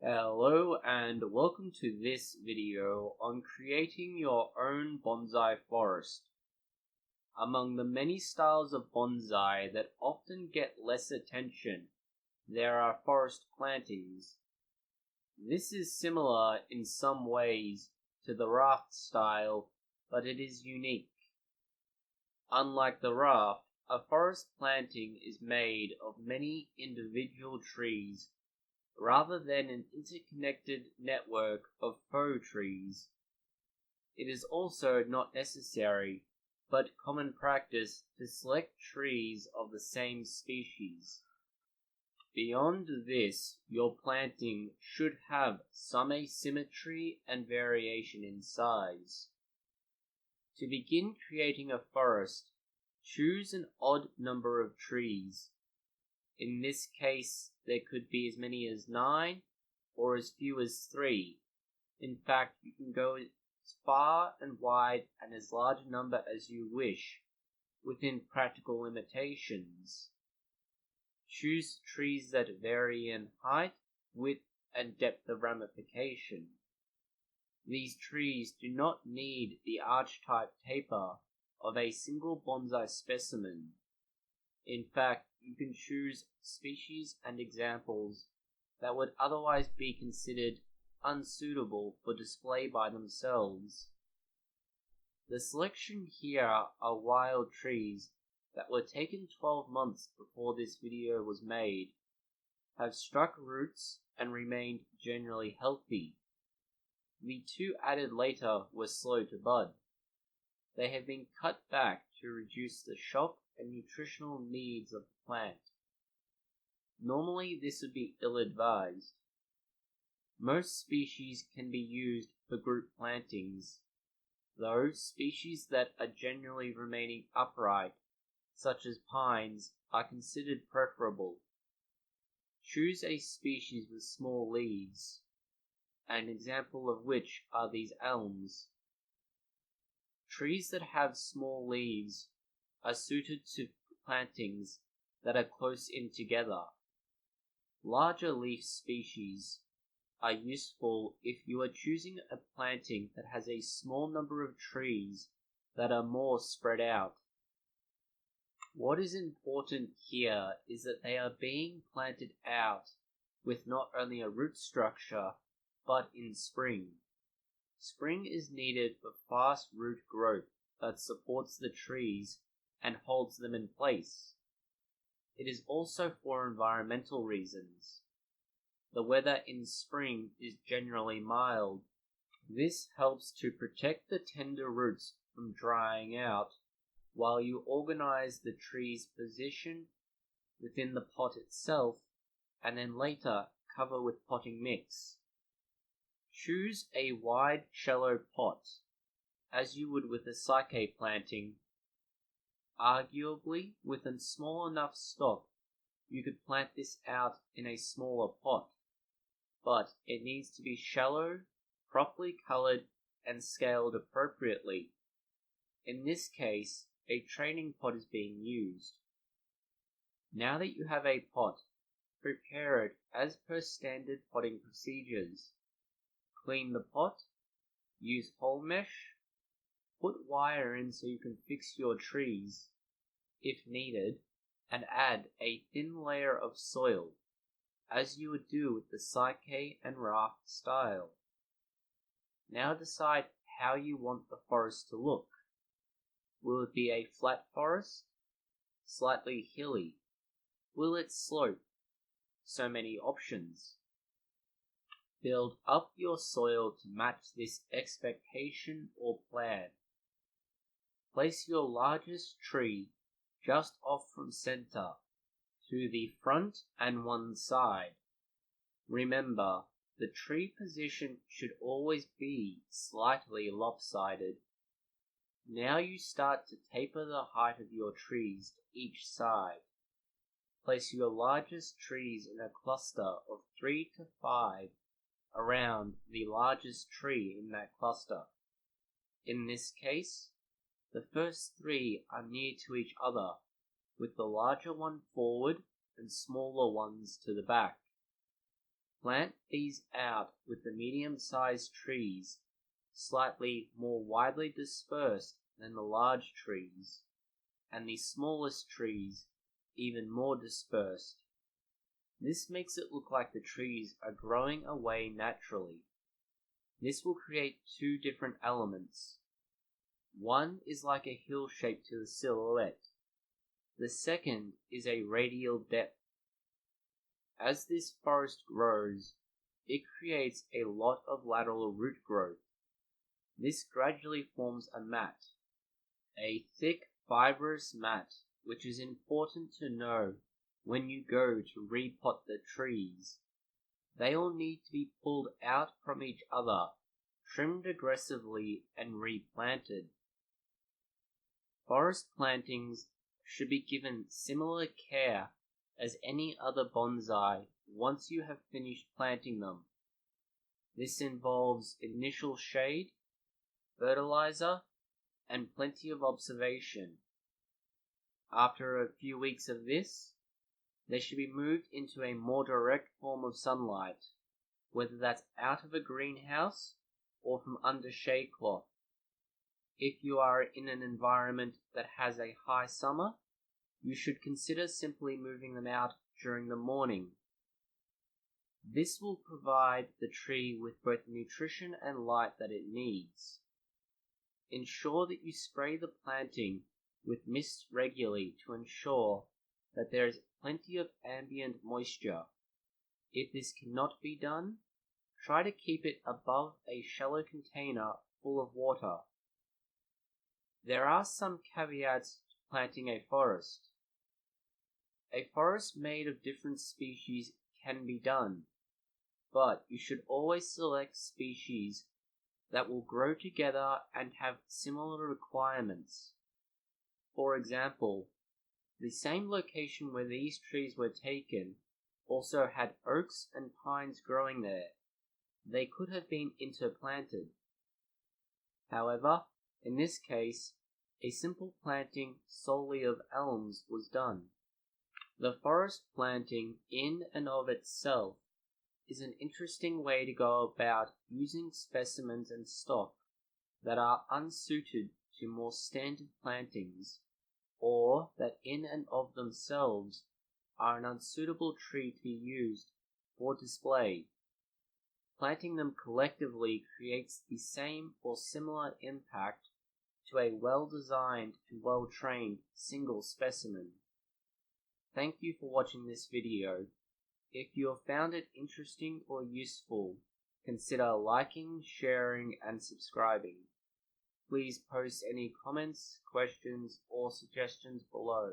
Hello and welcome to this video on creating your own bonsai forest. Among the many styles of bonsai that often get less attention, there are forest plantings. This is similar in some ways to the raft style, but it is unique. Unlike the raft, a forest planting is made of many individual trees rather than an interconnected network of faux trees. It is also not necessary, but common practice to select trees of the same species. Beyond this, your planting should have some asymmetry and variation in size. To begin creating a forest, choose an odd number of trees. In this case, there could be as many as 9 or as few as 3. In fact, you can go as far and wide and as large a number as you wish, within practical limitations. Choose trees that vary in height, width, and depth of ramification. These trees do not need the arch-type taper of a single bonsai specimen. In fact, you can choose species and examples that would otherwise be considered unsuitable for display by themselves. The selection here are wild trees that were taken 12 months before this video was made, have struck roots and remained generally healthy. The 2 added later were slow to bud. They have been cut back to reduce the shock and nutritional needs of the plant. Normally, this would be ill-advised. Most species can be used for group plantings, though species that are generally remaining upright, such as pines, are considered preferable. Choose a species with small leaves, an example of which are these elms. Trees that have small leaves are suited to plantings that are close in together. Larger leaf species are useful if you are choosing a planting that has a small number of trees that are more spread out. What is important here is that they are being planted out with not only a root structure, but in spring. Spring is needed for fast root growth that supports the trees and holds them in place. It is also for environmental reasons. The weather in spring is generally mild. This helps to protect the tender roots from drying out while you organize the tree's position within the pot itself and then later cover with potting mix. Choose a wide, shallow pot, as you would with a saikei planting. Arguably, with a small enough stock, you could plant this out in a smaller pot, but it needs to be shallow, properly colored, and scaled appropriately. In this case, a training pot is being used. Now that you have a pot, prepare it as per standard potting procedures. Clean the pot, use hole mesh, put wire in so you can fix your trees, if needed, and add a thin layer of soil, as you would do with the saikei and raft style. Now decide how you want the forest to look. Will it be a flat forest? Slightly hilly? Will it slope? So many options. Build up your soil to match this expectation or plan. Place your largest tree just off from center, to the front and one side. Remember, the tree position should always be slightly lopsided. Now you start to taper the height of your trees to each side. Place your largest trees in a cluster of 3 to 5 around the largest tree in that cluster. In this case, the first 3 are near to each other, with the larger one forward and smaller ones to the back. Plant these out with the medium-sized trees slightly more widely dispersed than the large trees, and the smallest trees even more dispersed. This makes it look like the trees are growing away naturally. This will create two different elements. One is like a hill shape to the silhouette. The second is a radial depth. As this forest grows, it creates a lot of lateral root growth. This gradually forms a mat, a thick, fibrous mat, which is important to know when you go to repot the trees. They all need to be pulled out from each other, trimmed aggressively, and replanted. Forest plantings should be given similar care as any other bonsai once you have finished planting them. This involves initial shade, fertilizer, and plenty of observation. After a few weeks of this, they should be moved into a more direct form of sunlight, whether that's out of a greenhouse or from under shade cloth. If you are in an environment that has a high summer, you should consider simply moving them out during the morning. This will provide the tree with both the nutrition and light that it needs. Ensure that you spray the planting with mist regularly to ensure that there is plenty of ambient moisture. If this cannot be done, try to keep it above a shallow container full of water. There are some caveats to planting a forest. A forest made of different species can be done, but you should always select species that will grow together and have similar requirements. For example, the same location where these trees were taken also had oaks and pines growing there. They could have been interplanted. However, in this case, a simple planting solely of elms was done. The forest planting in and of itself is an interesting way to go about using specimens and stock that are unsuited to more standard plantings, or that in and of themselves are an unsuitable tree to be used for display. Planting them collectively creates the same or similar impact to a well-designed and well-trained single specimen. Thank you for watching this video. If you have found it interesting or useful, consider liking, sharing, and subscribing. Please post any comments, questions, or suggestions below.